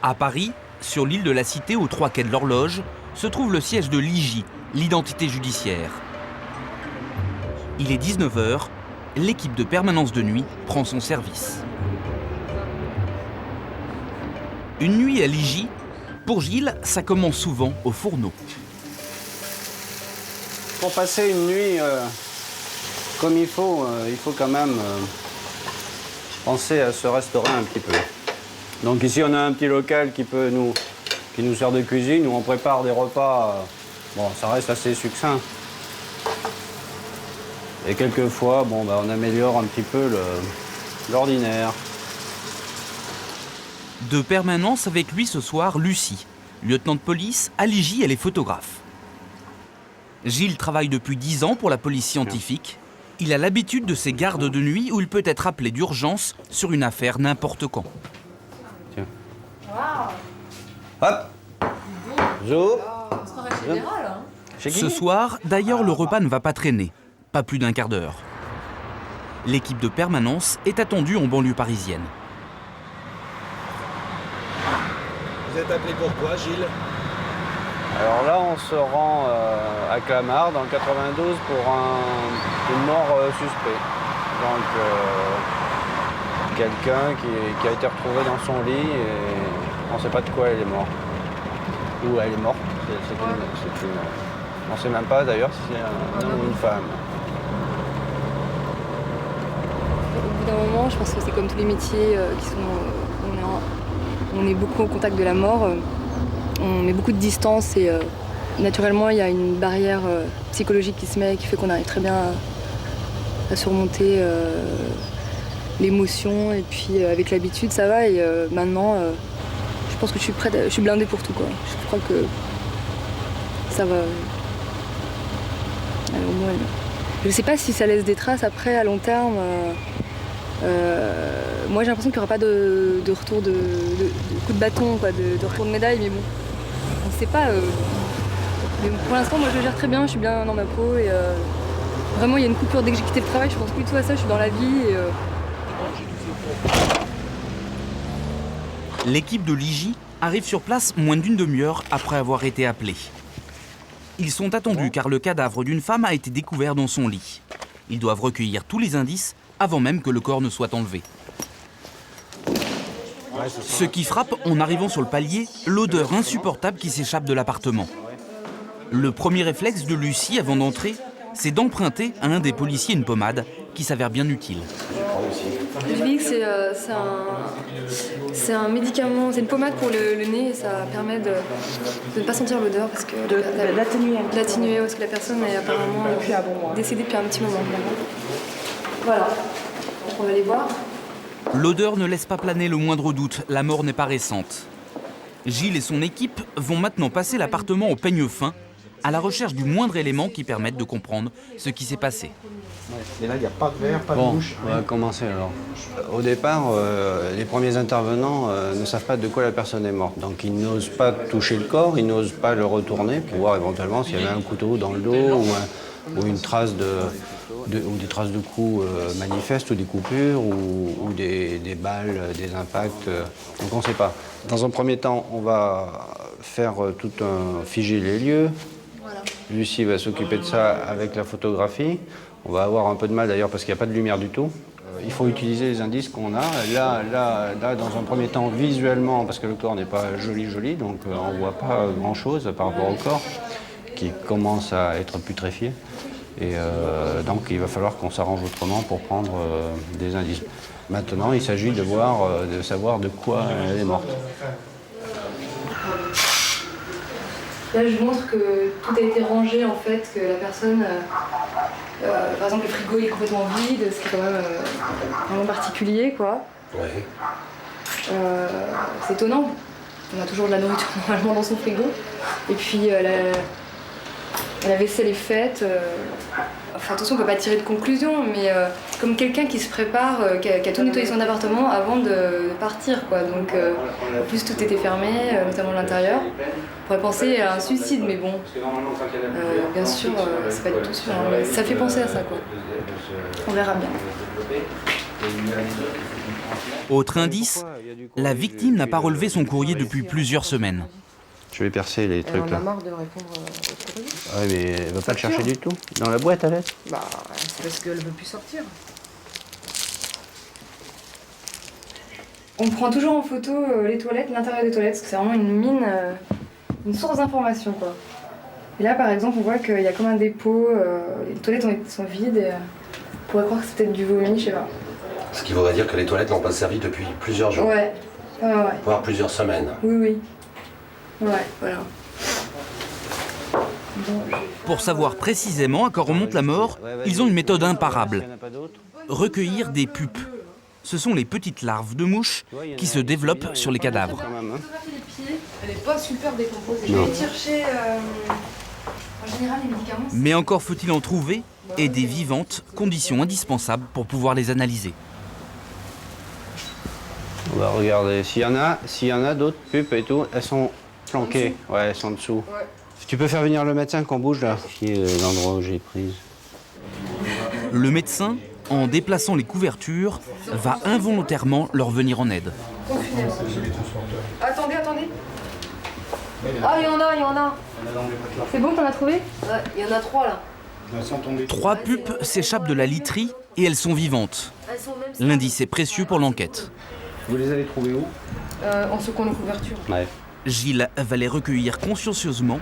À Paris, sur l'île de la Cité, aux 3 quais de l'Horloge, se trouve le siège de l'IJ, l'identité judiciaire. Il est 19 h, l'équipe de permanence de nuit prend son service. Une nuit à l'IJ, pour Gilles, ça commence souvent au fourneau. Pour passer une nuit comme il faut quand même penser à se restaurer un petit peu. Donc ici, on a un petit local qui nous sert de cuisine, où on prépare des repas. Bon, ça reste assez succinct. Et quelquefois, on améliore un petit peu l'ordinaire. De permanence avec lui ce soir, Lucie, lieutenant de police, à l'IJ, elle est photographe. Gilles travaille depuis 10 ans pour la police scientifique. Il a l'habitude de ces gardes de nuit où il peut être appelé d'urgence sur une affaire n'importe quand. Tiens. Hop. Zo. Ce soir, d'ailleurs, le repas ne va pas traîner. Pas plus d'1 quart d'heure. L'équipe de permanence est attendue en banlieue parisienne. Vous êtes appelé pourquoi, Gilles? Alors là, on se rend à Clamart, dans le 92, pour une mort suspect. Donc, quelqu'un qui a été retrouvé dans son lit et on ne sait pas de quoi elle est morte. Ou elle est morte. On ne sait même pas d'ailleurs si c'est un homme ou une femme. Au bout d'un moment, je pense que c'est comme tous les métiers qui sont... on est beaucoup au contact de la mort. On met beaucoup de distance et naturellement, il y a une barrière psychologique qui se met, qui fait qu'on arrive très bien à surmonter l'émotion. Et puis avec l'habitude, ça va. Et maintenant, je pense que je suis prête, je suis blindée pour tout, quoi. Je crois que ça va. Alors, moi, je ne sais pas si ça laisse des traces après, à long terme. Moi, j'ai l'impression qu'il n'y aura pas de retour de coup de bâton, quoi, de retour de médaille, mais bon, on ne sait pas. Mais pour l'instant, moi, je le gère très bien, je suis bien dans ma peau et vraiment, il y a une coupure dès que j'ai quitté le travail, je pense plus du tout à ça, je suis dans la vie. L'équipe de l'IJ arrive sur place moins d'une demi-heure après avoir été appelée. Ils sont attendus car le cadavre d'une femme a été découvert dans son lit. Ils doivent recueillir tous les indices avant même que le corps ne soit enlevé. Ce qui frappe en arrivant sur le palier, l'odeur insupportable qui s'échappe de l'appartement. Le premier réflexe de Lucie avant d'entrer, c'est d'emprunter à un des policiers une pommade qui s'avère bien utile. Je dis que c'est un médicament, c'est une pommade pour le nez et ça permet de ne pas sentir l'odeur parce que l'atténuer parce que la personne est apparemment décédée depuis un petit moment. Voilà, on va aller voir. L'odeur ne laisse pas planer le moindre doute, la mort n'est pas récente. Gilles et son équipe vont maintenant passer l'appartement au peigne fin, à la recherche du moindre élément qui permette de comprendre ce qui s'est passé. Et là, il n'y a pas de verre, pas de bouche. On va commencer alors. Au départ, les premiers intervenants ne savent pas de quoi la personne est morte. Donc ils n'osent pas toucher le corps, ils n'osent pas le retourner pour voir éventuellement s'il y avait un couteau dans le dos ou une trace ou des traces de coups manifestes ou des coupures ou des balles, des impacts. Donc on ne sait pas. Dans un premier temps, on va faire figer les lieux. Voilà. Lucie va s'occuper de ça avec la photographie. On va avoir un peu de mal d'ailleurs parce qu'il n'y a pas de lumière du tout. Il faut utiliser les indices qu'on a. Là, dans un premier temps, visuellement, parce que le corps n'est pas joli, donc on ne voit pas grand-chose par rapport au corps qui commence à être putréfié. Et donc il va falloir qu'on s'arrange autrement pour prendre des indices. Maintenant, il s'agit de savoir de quoi elle est morte. Là, je montre que tout a été rangé, en fait, que la personne... par exemple, le frigo est complètement vide, ce qui est quand même vraiment particulier, quoi. Ouais. C'est étonnant. On a toujours de la nourriture normalement dans son frigo. Et puis, la vaisselle est faite. Enfin, attention, on ne peut pas tirer de conclusion, mais comme quelqu'un qui se prépare, qui a tout nettoyé son appartement avant de partir, quoi. Donc, en plus, tout était fermé, notamment l'intérieur. On pourrait penser à un suicide, mais bon, bien sûr, c'est pas du tout sûr. Hein, ça fait penser à ça, quoi. On verra bien. Autre indice, la victime n'a pas relevé son courrier depuis plusieurs semaines. Je vais percer les trucs On a là. marre de répondre au courrier. Ouais, mais elle va pas le chercher du tout. Dans la boîte à lettres. Bah, c'est parce qu'elle veut plus sortir. On prend toujours en photo les toilettes, l'intérieur des toilettes, parce que c'est vraiment une mine, une source d'information, quoi. Et là, par exemple, on voit qu'il y a comme un dépôt, les toilettes sont vides, et on pourrait croire que c'est peut-être du vomi, je sais pas. Ce qui voudrait dire que les toilettes n'ont pas servi depuis plusieurs jours, Ouais, voire plusieurs semaines. oui. Ouais, voilà. Bon, Pour savoir précisément à quoi remonte la mort, ils ont une méthode imparable. Recueillir des pupes. Ce sont les petites larves de mouches qui se développent sur les cadavres. Elle est pas super décomposée. Je vais aller chercher en général les médicaments. Mais encore faut-il en trouver, et des vivantes, condition indispensable pour pouvoir les analyser. On va regarder. S'il y en a d'autres pupes et tout, elles sont planquées. Ouais, elles sont en dessous. Ouais. Tu peux faire venir le médecin qu'on bouge là. Qui est l'endroit où j'ai prise. Le médecin, en déplaçant les couvertures, va involontairement leur venir en aide. Attendez. Ah, il y en a. C'est bon, t'en as trouvé? Ouais, il y en a 3 là. 3 pupes s'échappent de la literie et elles sont vivantes. L'indice est précieux pour l'enquête. Vous les avez trouvés où? En secouant les couvertures. Ouais. Gilles va les recueillir consciencieusement.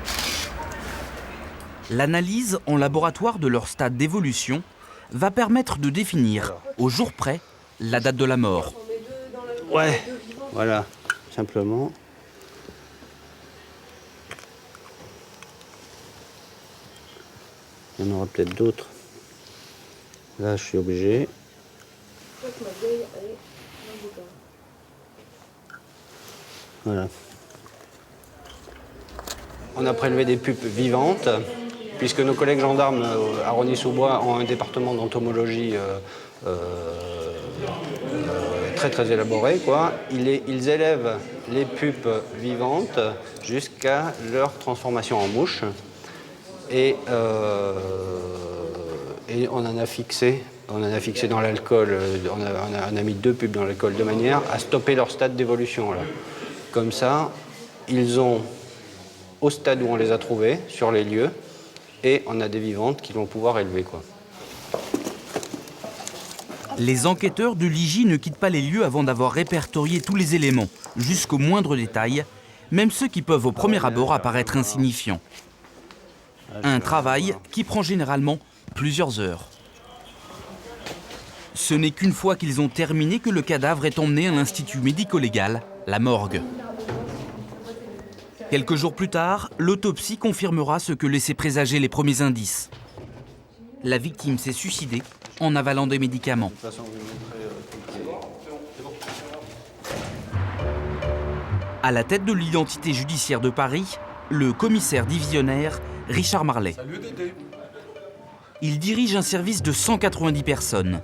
L'analyse en laboratoire de leur stade d'évolution va permettre de définir, au jour près, la date de la mort. Ouais. Voilà, simplement. Il y en aura peut-être d'autres. Là, je suis obligé. Voilà. On a prélevé des pupes vivantes, puisque nos collègues gendarmes à Rosny-sous-Bois ont un département d'entomologie très élaboré, quoi. Ils élèvent les pupes vivantes jusqu'à leur transformation en mouche. Et on en a fixé dans l'alcool, on a mis 2 pupes dans l'alcool de manière à stopper leur stade d'évolution. Comme ça, ils ont, au stade où on les a trouvés, sur les lieux, et on a des vivantes qu'ils vont pouvoir élever, quoi. Les enquêteurs de l'IJ ne quittent pas les lieux avant d'avoir répertorié tous les éléments, jusqu'au moindre détail, même ceux qui peuvent au premier abord apparaître insignifiants. Un travail qui prend généralement plusieurs heures. Ce n'est qu'une fois qu'ils ont terminé que le cadavre est emmené à l'institut médico-légal, la morgue. Quelques jours plus tard, l'autopsie confirmera ce que laissaient présager les premiers indices. La victime s'est suicidée en avalant des médicaments. À la tête de l'identité judiciaire de Paris, le commissaire divisionnaire Richard Marlet. Il dirige un service de 190 personnes.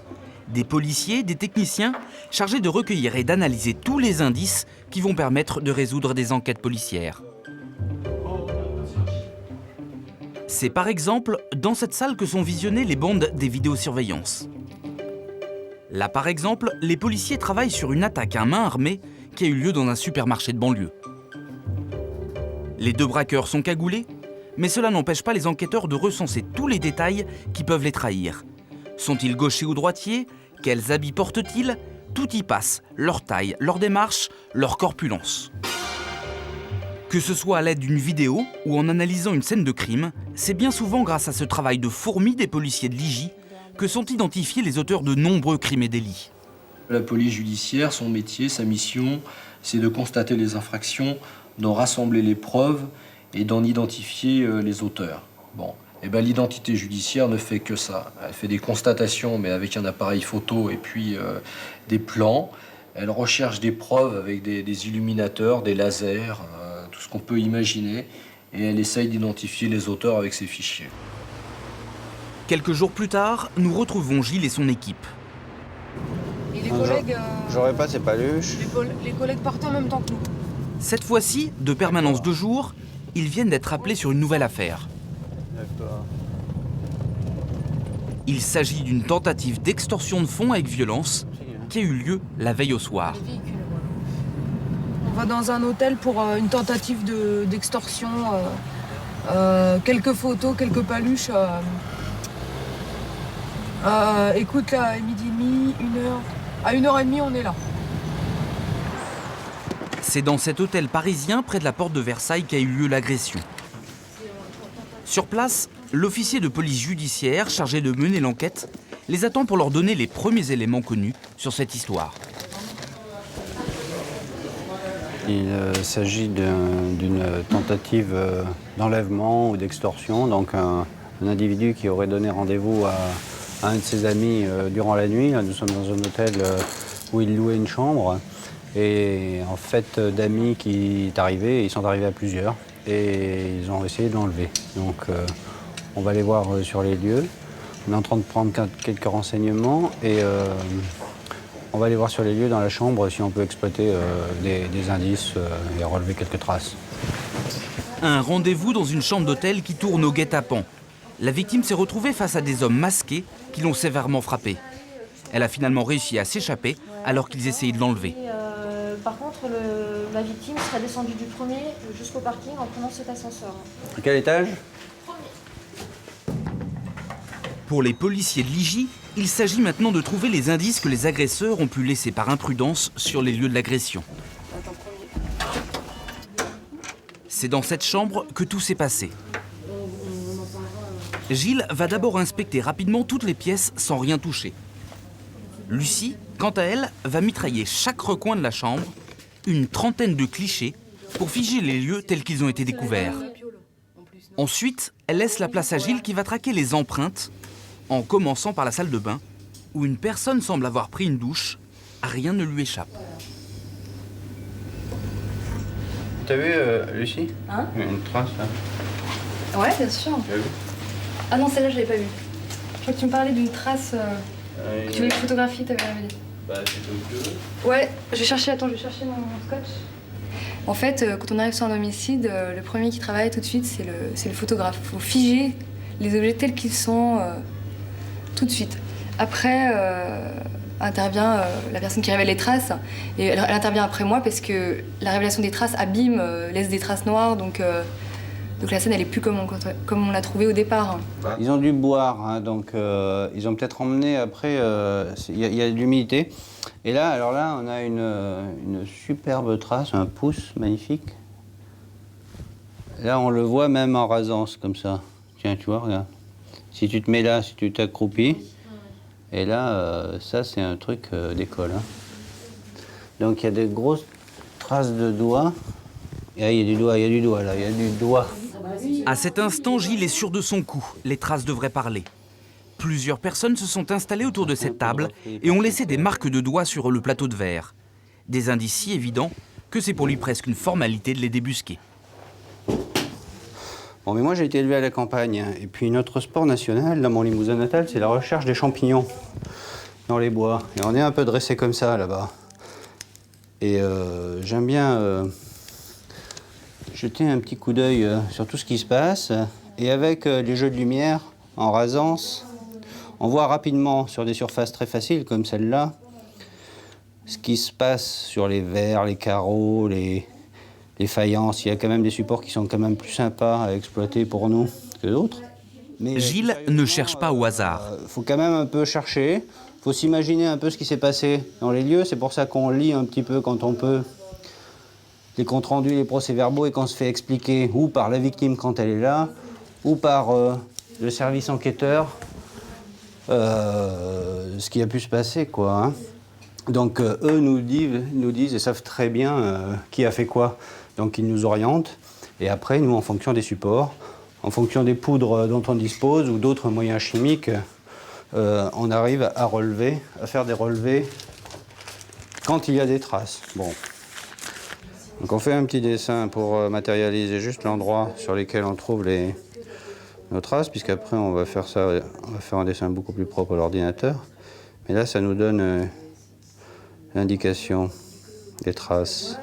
Des policiers, des techniciens chargés de recueillir et d'analyser tous les indices qui vont permettre de résoudre des enquêtes policières. C'est par exemple dans cette salle que sont visionnées les bandes des vidéosurveillance. Là par exemple, les policiers travaillent sur une attaque à main armée qui a eu lieu dans un supermarché de banlieue. Les 2 braqueurs sont cagoulés, mais cela n'empêche pas les enquêteurs de recenser tous les détails qui peuvent les trahir. Sont-ils gauchers ou droitiers? Quels habits portent-ils? Tout y passe, leur taille, leur démarche, leur corpulence. Que ce soit à l'aide d'une vidéo ou en analysant une scène de crime, c'est bien souvent grâce à ce travail de fourmi des policiers de l'IJ que sont identifiés les auteurs de nombreux crimes et délits. La police judiciaire, son métier, sa mission, c'est de constater les infractions, d'en rassembler les preuves et d'en identifier les auteurs. Bon. Eh ben, l'identité judiciaire ne fait que ça. Elle fait des constatations, mais avec un appareil photo et puis des plans. Elle recherche des preuves avec des illuminateurs, des lasers, tout ce qu'on peut imaginer. Et elle essaye d'identifier les auteurs avec ses fichiers. Quelques jours plus tard, nous retrouvons Gilles et son équipe. Et les collègues... J'aurais pas ces paluches. Les collègues partent en même temps que nous. Cette fois-ci, de permanence de jour, ils viennent d'être appelés sur une nouvelle affaire. Il s'agit d'une tentative d'extorsion de fonds avec violence qui a eu lieu la veille au soir. On va dans un hôtel pour une tentative d'extorsion. Quelques photos, quelques paluches. Écoute, là, à midi et demi, 1h. À 1h30, on est là. C'est dans cet hôtel parisien, près de la porte de Versailles, qu'a eu lieu l'agression. Sur place, l'officier de police judiciaire chargé de mener l'enquête les attend pour leur donner les premiers éléments connus sur cette histoire. Il s'agit d'une tentative d'enlèvement ou d'extorsion. Donc un individu qui aurait donné rendez-vous à un de ses amis durant la nuit. Là, nous sommes dans un hôtel où il louait une chambre. Et en fait, d'amis qui est arrivé, ils sont arrivés à plusieurs. Et ils ont essayé de l'enlever. Donc on va aller voir sur les lieux. On est en train de prendre quelques renseignements et on va aller voir sur les lieux dans la chambre si on peut exploiter des indices et relever quelques traces. Un rendez-vous dans une chambre d'hôtel qui tourne au guet-apens. La victime s'est retrouvée face à des hommes masqués qui l'ont sévèrement frappée. Elle a finalement réussi à s'échapper alors qu'ils essayaient de l'enlever. Par contre, la victime serait descendue du premier jusqu'au parking en prenant cet ascenseur. À quel étage ? Pour les policiers de l'IJ, il s'agit maintenant de trouver les indices que les agresseurs ont pu laisser par imprudence sur les lieux de l'agression. C'est dans cette chambre que tout s'est passé. Gilles va d'abord inspecter rapidement toutes les pièces sans rien toucher. Lucie, quant à elle, va mitrailler chaque recoin de la chambre, une trentaine de clichés, pour figer les lieux tels qu'ils ont été découverts. Ensuite, elle laisse la place à Gilles qui va traquer les empreintes, en commençant par la salle de bain, où une personne semble avoir pris une douche. Rien ne lui échappe. T'as vu, Lucie ? Hein ? Une trace, là. Ouais, bien sûr. Tu l'as vu ? Ah non, celle-là, je l'avais pas vue. Je crois que tu me parlais d'une trace que tu avais photographiée, t'avais ramené. Bah, c'est tout. Ouais, je vais chercher mon scotch. En fait, quand on arrive sur un homicide, le premier qui travaille tout de suite, c'est le photographe. Il faut figer les objets tels qu'ils sont tout de suite. Après, intervient la personne qui révèle les traces. Et elle intervient après moi parce que la révélation des traces abîme, laisse des traces noires. Donc la scène, elle est plus comme on l'a trouvée au départ. Ils ont dû boire, hein, donc ils ont peut-être emmené après. Il y a de l'humidité. Et là, alors là, on a une superbe trace, un pouce magnifique. Là, on le voit même en rasance, comme ça. Tiens, tu vois, regarde. Si tu te mets là, si tu t'accroupis, et là, ça, c'est un truc d'école. Hein. Donc, il y a des grosses traces de doigts. Et là, il y a du doigt, là, il y a du doigt. À cet instant, Gilles est sûr de son coup. Les traces devraient parler. Plusieurs personnes se sont installées autour de cette table et ont laissé des marques de doigts sur le plateau de verre. Des indices si évidents que c'est pour lui presque une formalité de les débusquer. Bon, mais moi, j'ai été élevé à la campagne. Hein. Et puis, notre sport national, dans mon Limousin natal, c'est la recherche des champignons dans les bois. Et on est un peu dressé comme ça, là-bas. Et j'aime bien jeter un petit coup d'œil sur tout ce qui se passe. Et avec les jeux de lumière en rasance, on voit rapidement sur des surfaces très faciles comme celle-là ce qui se passe sur les verres, les carreaux, les faïences. Il y a quand même des supports qui sont quand même plus sympas à exploiter pour nous que d'autres. Mais Gilles ne cherche pas au hasard. Faut quand même un peu chercher. Faut s'imaginer un peu ce qui s'est passé dans les lieux. C'est pour ça qu'on lit un petit peu quand on peut les comptes rendus, les procès-verbaux et qu'on se fait expliquer ou par la victime quand elle est là, ou par le service enquêteur ce qui a pu se passer, quoi. Hein. Donc eux nous disent et savent très bien qui a fait quoi. Donc ils nous orientent. Et après, nous, en fonction des supports, en fonction des poudres dont on dispose ou d'autres moyens chimiques, on arrive à relever, à faire des relevés quand il y a des traces. Bon. Donc on fait un petit dessin pour matérialiser juste l'endroit sur lequel on trouve nos traces, puisqu'après on va faire un dessin beaucoup plus propre à l'ordinateur. Mais là, ça nous donne l'indication des traces.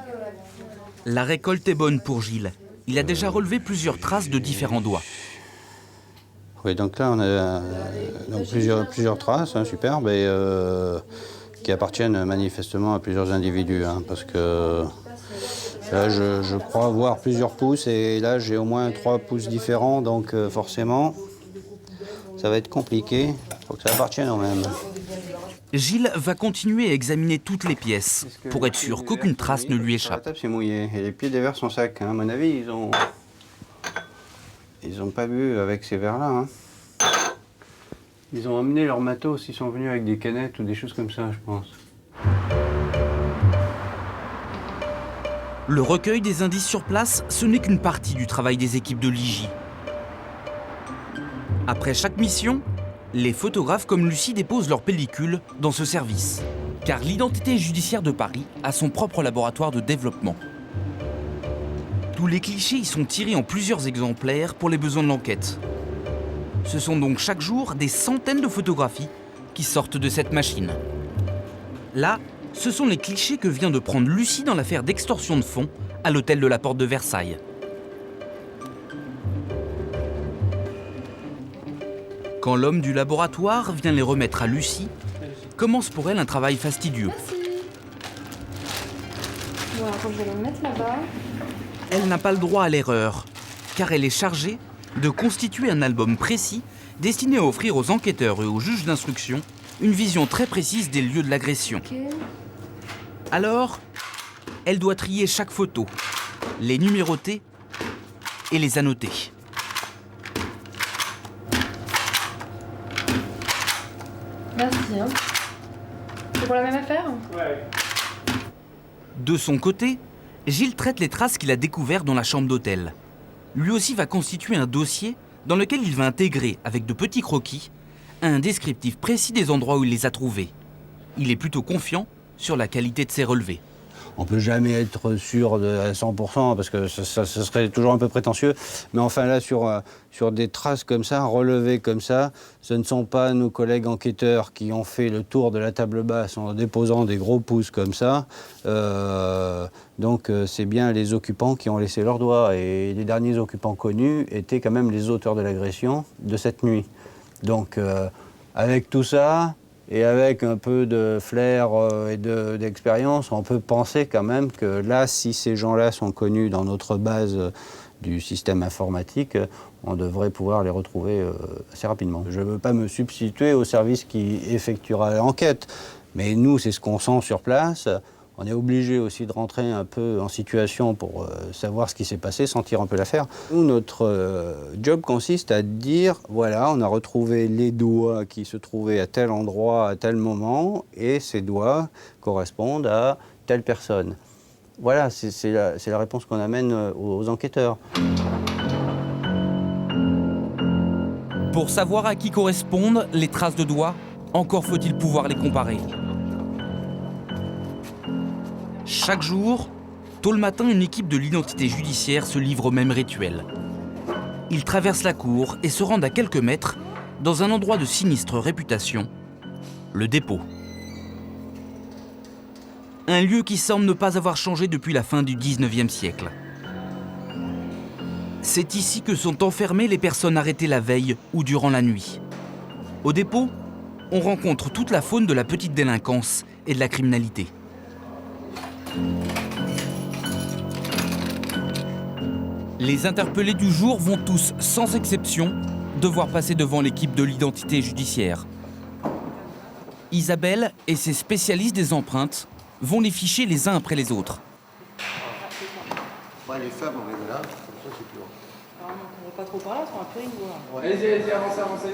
La récolte est bonne pour Gilles. Il a déjà relevé plusieurs traces de différents doigts. Oui, donc là, on a donc plusieurs traces, hein, superbes. Et qui appartiennent manifestement à plusieurs individus, hein, parce que là, je crois voir plusieurs pouces, et là, j'ai au moins 3 pouces différents, donc forcément, ça va être compliqué. Il faut que ça appartienne au même. Gilles va continuer à examiner toutes les pièces pour être sûr qu'aucune trace ne lui échappe. La table, c'est mouillé, et les pieds des verres sont secs. Hein. À mon avis, ils ont pas bu avec ces verres-là. Hein. Ils ont emmené leur matos, ils sont venus avec des canettes ou des choses comme ça, je pense. Le recueil des indices sur place, ce n'est qu'une partie du travail des équipes de l'IJ. Après chaque mission, les photographes comme Lucie déposent leur pellicule dans ce service. Car l'identité judiciaire de Paris a son propre laboratoire de développement. Tous les clichés y sont tirés en plusieurs exemplaires pour les besoins de l'enquête. Ce sont donc chaque jour des centaines de photographies qui sortent de cette machine. Là, ce sont les clichés que vient de prendre Lucie dans l'affaire d'extorsion de fonds à l'hôtel de la Porte de Versailles. Quand l'homme du laboratoire vient les remettre à Lucie, commence pour elle un travail fastidieux. Merci. Bon, alors, je vais le mettre là-bas. Elle n'a pas le droit à l'erreur, car elle est chargée de constituer un album précis destiné à offrir aux enquêteurs et aux juges d'instruction une vision très précise des lieux de l'agression. Okay. Alors, elle doit trier chaque photo, les numéroter et les annoter. Merci. Hein. C'est pour la même affaire? De son côté, Gilles traite les traces qu'il a découvertes dans la chambre d'hôtel. Lui aussi va constituer un dossier dans lequel il va intégrer, avec de petits croquis, un descriptif précis des endroits où il les a trouvés. Il est plutôt confiant sur la qualité de ses relevés. On ne peut jamais être sûr à 100% parce que ça serait toujours un peu prétentieux. Mais enfin là, sur des traces comme ça, relevées comme ça, ce ne sont pas nos collègues enquêteurs qui ont fait le tour de la table basse en déposant des gros pouces comme ça. Donc c'est bien les occupants qui ont laissé leurs doigts. Et les derniers occupants connus étaient quand même les auteurs de l'agression de cette nuit. Donc avec tout ça, et avec un peu de flair et d'expérience, on peut penser quand même que là, si ces gens-là sont connus dans notre base du système informatique, on devrait pouvoir les retrouver assez rapidement. Je ne veux pas me substituer au service qui effectuera l'enquête, mais nous, c'est ce qu'on sent sur place. On est obligé aussi de rentrer un peu en situation pour savoir ce qui s'est passé, sentir un peu l'affaire. Nous, notre job consiste à dire, voilà, on a retrouvé les doigts qui se trouvaient à tel endroit, à tel moment, et ces doigts correspondent à telle personne. Voilà, c'est la réponse qu'on amène aux enquêteurs. Pour savoir à qui correspondent les traces de doigts, encore faut-il pouvoir les comparer. Chaque jour, tôt le matin, une équipe de l'identité judiciaire se livre au même rituel. Ils traversent la cour et se rendent à quelques mètres dans un endroit de sinistre réputation, le dépôt. Un lieu qui semble ne pas avoir changé depuis la fin du 19e siècle. C'est ici que sont enfermées les personnes arrêtées la veille ou durant la nuit. Au dépôt, on rencontre toute la faune de la petite délinquance et de la criminalité. Les interpellés du jour vont tous, sans exception, devoir passer devant l'équipe de l'identité judiciaire. Isabelle et ses spécialistes des empreintes vont les ficher les uns après les autres. Les femmes, on est là, comme ça c'est plus long. On ne va pas trop par là, on a plus rigolo. Allez-y, avancez.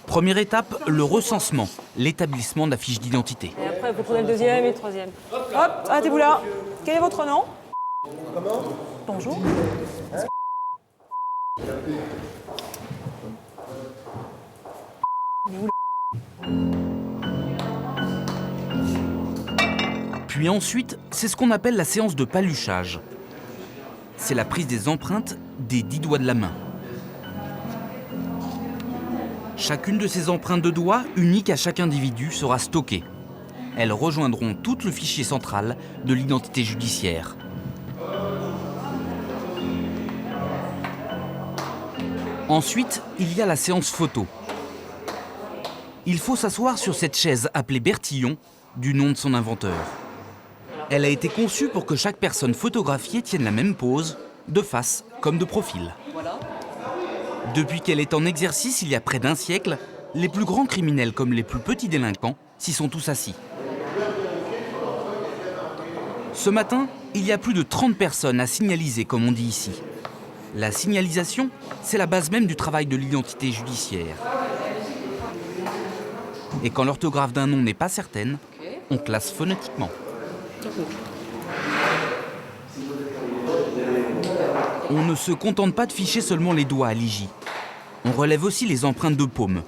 Première étape, le recensement, l'établissement de la fiche d'identité. Et après, vous prenez le deuxième et le troisième. Hop, arrêtez-vous là. Quel est votre nom? Comment? Bonjour. Puis ensuite, c'est ce qu'on appelle la séance de paluchage. C'est la prise des empreintes des 10 doigts de la main. Chacune de ces empreintes de doigts, uniques à chaque individu, sera stockée. Elles rejoindront tout le fichier central de l'identité judiciaire. Ensuite, il y a la séance photo. Il faut s'asseoir sur cette chaise appelée Bertillon, du nom de son inventeur. Elle a été conçue pour que chaque personne photographiée tienne la même pose, de face comme de profil. Depuis qu'elle est en exercice il y a près d'un siècle, les plus grands criminels comme les plus petits délinquants s'y sont tous assis. Ce matin, il y a plus de 30 personnes à signaliser, comme on dit ici. La signalisation, c'est la base même du travail de l'identité judiciaire. Et quand l'orthographe d'un nom n'est pas certaine, on classe phonétiquement. On ne se contente pas de ficher seulement les doigts à l'IJ. On relève aussi les empreintes de paume.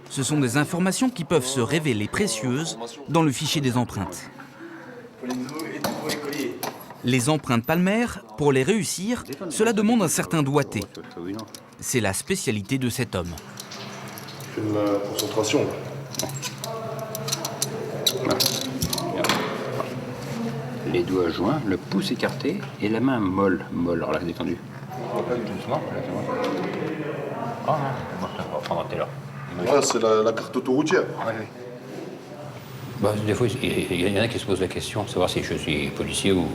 Ce sont des informations qui peuvent se révéler précieuses dans le fichier des empreintes. Les empreintes palmaires, pour les réussir, cela demande un certain doigté. C'est la spécialité de cet homme. C'est de la concentration. Les doigts joints, le pouce écarté et la main molle. Alors là, détendue. Doucement. On va prendre un télo. Là, c'est la carte autoroutière. Bah, des fois, il y en a qui se posent la question, savoir si je suis policier ou...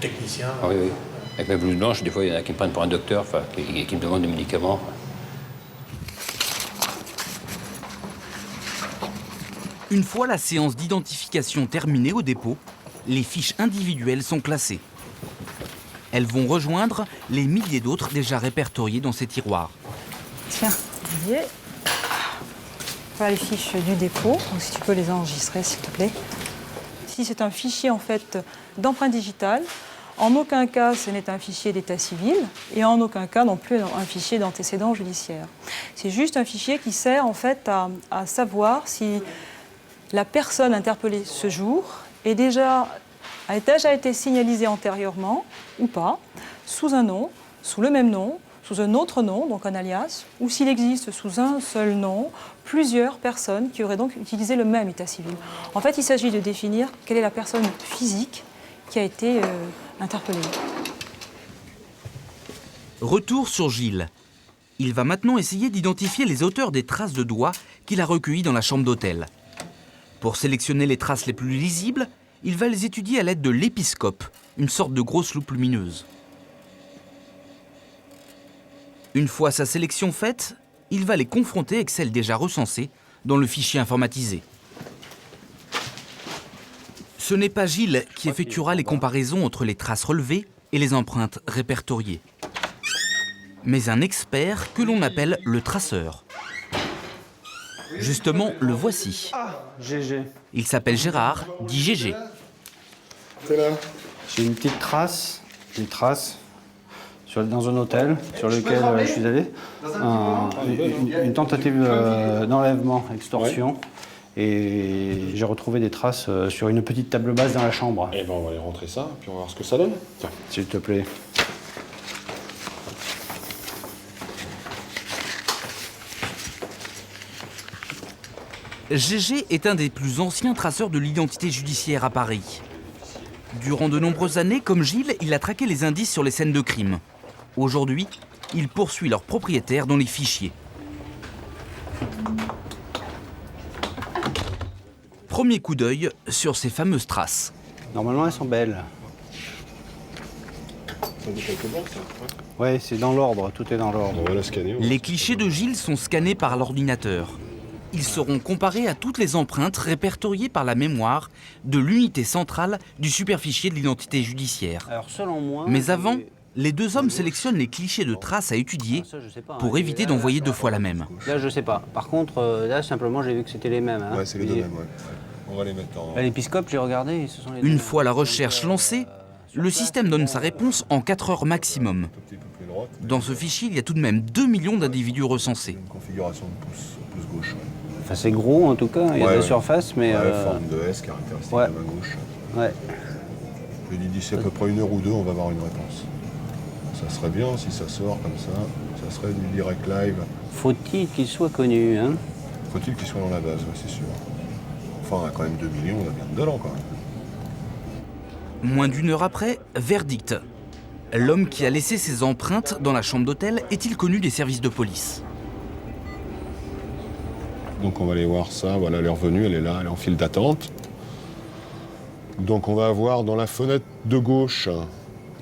Technicien. Ah, oui. Avec ma blouse blanche, des fois, il y en a qui me prennent pour un docteur, qui me demandent des médicaments. Une fois la séance d'identification terminée au dépôt, les fiches individuelles sont classées. Elles vont rejoindre les milliers d'autres déjà répertoriées dans ces tiroirs. Tiens, Olivier. Voilà les fiches du dépôt, donc si tu peux les enregistrer, s'il te plaît. Ici, c'est un fichier en fait d'empreinte digitale. En aucun cas, ce n'est un fichier d'état civil et en aucun cas non plus un fichier d'antécédent judiciaire. C'est juste un fichier qui sert en fait à savoir si la personne interpellée ce jour a déjà été signalisée antérieurement ou pas, sous un nom, sous le même nom, sous un autre nom, donc un alias, ou s'il existe sous un seul nom, plusieurs personnes qui auraient donc utilisé le même état civil. En fait, il s'agit de définir quelle est la personne physique qui a été interpellée. Retour sur Gilles. Il va maintenant essayer d'identifier les auteurs des traces de doigts qu'il a recueillies dans la chambre d'hôtel. Pour sélectionner les traces les plus lisibles, il va les étudier à l'aide de l'épiscope, une sorte de grosse loupe lumineuse. Une fois sa sélection faite, il va les confronter avec celles déjà recensées dans le fichier informatisé. Ce n'est pas Gilles qui effectuera les comparaisons entre les traces relevées et les empreintes répertoriées, mais un expert que l'on appelle le traceur. Justement, le voici. GG. Il s'appelle Gérard, dit GG. J'ai une petite trace, dans un hôtel sur lequel je suis allé. Une tentative d'enlèvement, extorsion. Ouais. Et j'ai retrouvé des traces sur une petite table basse dans la chambre. Et ben on va aller rentrer ça, puis on va voir ce que ça donne. Tiens, s'il te plaît. GG est un des plus anciens traceurs de l'identité judiciaire à Paris. Durant de nombreuses années, comme Gilles, il a traqué les indices sur les scènes de crime. Aujourd'hui, il poursuit leurs propriétaires dans les fichiers. Premier coup d'œil sur ces fameuses traces. Normalement, elles sont belles. Ça dit quelque part, ça ? Ouais, c'est dans l'ordre, tout est dans l'ordre. On va la scanner. Les clichés de Gilles sont scannés par l'ordinateur. Ils seront comparés à toutes les empreintes répertoriées par la mémoire de l'unité centrale du superfichier de l'identité judiciaire. Alors, selon moi, mais avant, les deux hommes sélectionnent les clichés de traces à étudier pour éviter d'envoyer deux fois la même. Là, je sais pas. Par contre, là, simplement, j'ai vu que c'était les mêmes. Hein. Ouais, c'est les deux mêmes, ouais. On va les mettre en... L'épiscope, j'ai regardé, ce sont les Une fois la recherche lancée, le système donne sa réponse en 4 heures maximum. Dans ce fichier, il y a tout de même 2 millions d'individus recensés. Une configuration de pouce gauche. Enfin, c'est gros en tout cas, il y a de la surface, mais... forme de S, caractéristique de la main gauche. Ouais. Je lui dis d'ici à peu près 1 heure ou 2, on va avoir une réponse. Ça serait bien si ça sort comme ça, ça serait du direct live. Faut-il qu'il soit connu, hein? Faut-il qu'il soit dans la base, ouais, c'est sûr. Enfin, on a quand même 2 millions, on a bien dedans quand même. Moins d'une heure après, verdict. L'homme qui a laissé ses empreintes dans la chambre d'hôtel est-il connu des services de police? Donc on va aller voir ça, voilà, elle est revenue, elle est là, elle est en file d'attente. Donc on va avoir dans la fenêtre de gauche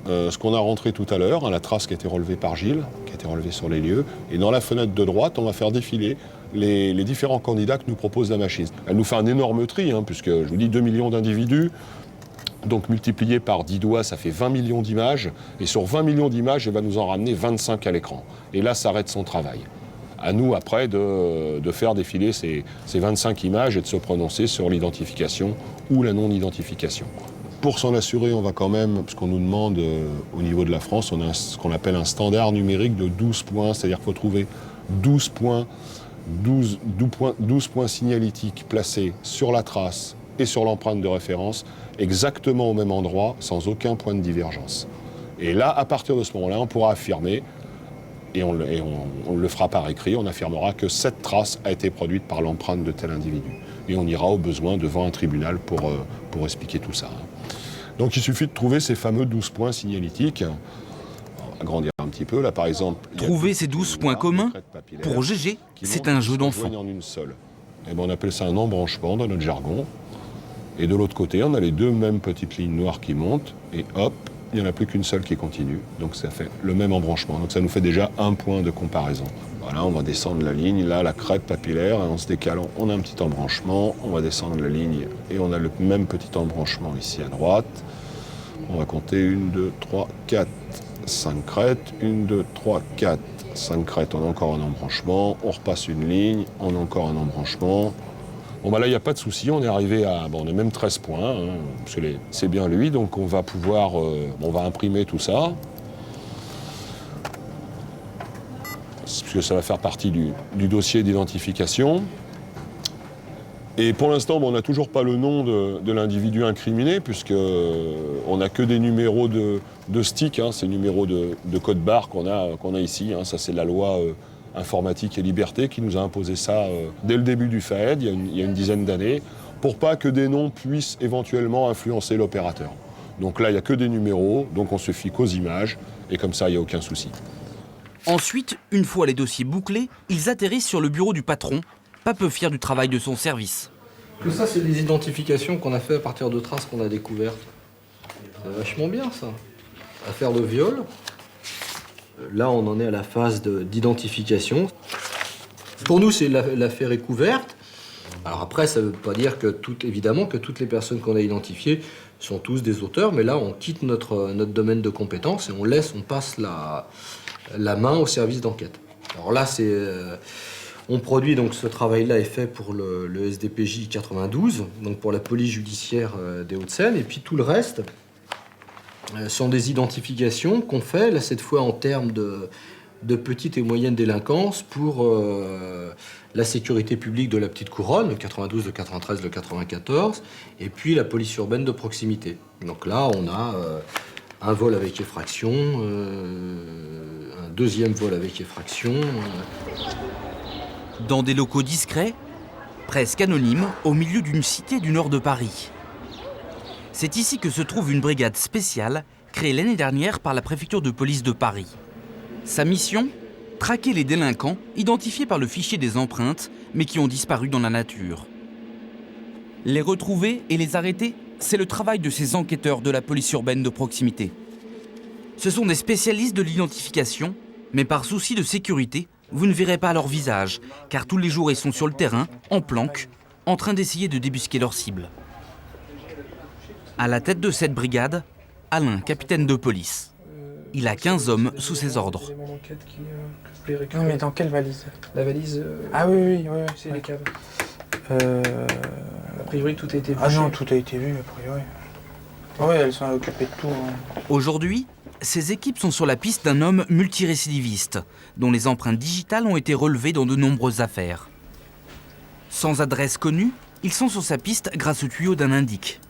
ce qu'on a rentré tout à l'heure, la trace qui a été relevée par Gilles, qui a été relevée sur les lieux. Et dans la fenêtre de droite, on va faire défiler les différents candidats que nous propose la machine. Elle nous fait un énorme tri, puisque je vous dis 2 millions d'individus. Donc multiplié par 10 doigts, ça fait 20 millions d'images. Et sur 20 millions d'images, elle va nous en ramener 25 à l'écran. Et là s'arrête son travail. À nous, après, de faire défiler ces 25 images et de se prononcer sur l'identification ou la non-identification. Pour s'en assurer, on va quand même, parce qu'on nous demande, au niveau de la France, on a ce qu'on appelle un standard numérique de 12 points, c'est-à-dire qu'il faut trouver 12 points signalétiques placés sur la trace et sur l'empreinte de référence, exactement au même endroit, sans aucun point de divergence. Et là, à partir de ce moment-là, on pourra affirmer, et on le fera par écrit, on affirmera que cette trace a été produite par l'empreinte de tel individu. Et on ira au besoin devant un tribunal pour expliquer tout ça. Donc il suffit de trouver ces fameux 12 points signalétiques. On va agrandir un petit peu, là par exemple. Trouver ces 12 points communs, pour GG, c'est un jeu d'enfant. En une seule. Et ben on appelle ça un embranchement dans notre jargon. Et de l'autre côté, on a les deux mêmes petites lignes noires qui montent, et hop, il n'y en a plus qu'une seule qui continue. Donc ça fait le même embranchement. Donc ça nous fait déjà un point de comparaison. Voilà, on va descendre la ligne, là, la crête papillaire, et en se décalant, on a un petit embranchement. On va descendre la ligne, et on a le même petit embranchement ici à droite. On va compter 1, 2, 3, 4, 5 crêtes. 1, 2, 3, 4, 5 crêtes, on a encore un embranchement. On repasse une ligne, on a encore un embranchement. Bon bah là il n'y a pas de souci, on est arrivé à, on a même 13 points, parce que c'est bien lui, donc on va pouvoir, on va imprimer tout ça. Puisque ça va faire partie du dossier d'identification. Et pour l'instant, on n'a toujours pas le nom de l'individu incriminé, puisqu'on n'a que des numéros de stick, ces numéros de code barre qu'on a ici. Ça c'est la loi informatique et liberté qui nous a imposé ça dès le début du FAED, il y a une dizaine d'années, pour pas que des noms puissent éventuellement influencer l'opérateur. Donc là, il n'y a que des numéros, donc on se fie qu'aux images, et comme ça, il n'y a aucun souci. Ensuite, une fois les dossiers bouclés, ils atterrissent sur le bureau du patron, pas peu fier du travail de son service. Tout ça, c'est des identifications qu'on a fait à partir de traces qu'on a découvertes. C'est vachement bien, ça. Affaire de viol. Là, on en est à la phase d'identification. Pour nous, l'affaire est couverte. Alors après, ça ne veut pas dire que évidemment que toutes les personnes qu'on a identifiées sont tous des auteurs, mais là, on quitte notre domaine de compétence et on passe la main au service d'enquête. Alors là, on produit, donc ce travail-là est fait pour le SDPJ 92, donc pour la police judiciaire des Hauts-de-Seine, et puis tout le reste sont des identifications qu'on fait, là cette fois en termes de petite et moyenne délinquance pour la sécurité publique de la Petite Couronne, le 92, le 93, le 94, et puis la police urbaine de proximité. Donc là, on a un vol avec effraction, un deuxième vol avec effraction. Dans des locaux discrets, presque anonymes, au milieu d'une cité du nord de Paris. C'est ici que se trouve une brigade spéciale créée l'année dernière par la préfecture de police de Paris. Sa mission ? Traquer les délinquants identifiés par le fichier des empreintes, mais qui ont disparu dans la nature. Les retrouver et les arrêter, c'est le travail de ces enquêteurs de la police urbaine de proximité. Ce sont des spécialistes de l'identification, mais par souci de sécurité, vous ne verrez pas leur visage, car tous les jours ils sont sur le terrain, en planque, en train d'essayer de débusquer leur cible. À la tête de cette brigade, Alain, capitaine de police. Il a 15 hommes sous ses ordres. Non mais dans quelle valise? La valise. Ah oui, c'est les caves. A priori, tout a été vu. Ah non, tout a été vu, a priori. Oui, elles sont occupées de tout. Aujourd'hui, ces équipes sont sur la piste d'un homme multirécidiviste, dont les empreintes digitales ont été relevées dans de nombreuses affaires. Sans adresse connue, ils sont sur sa piste grâce au tuyau d'un indique.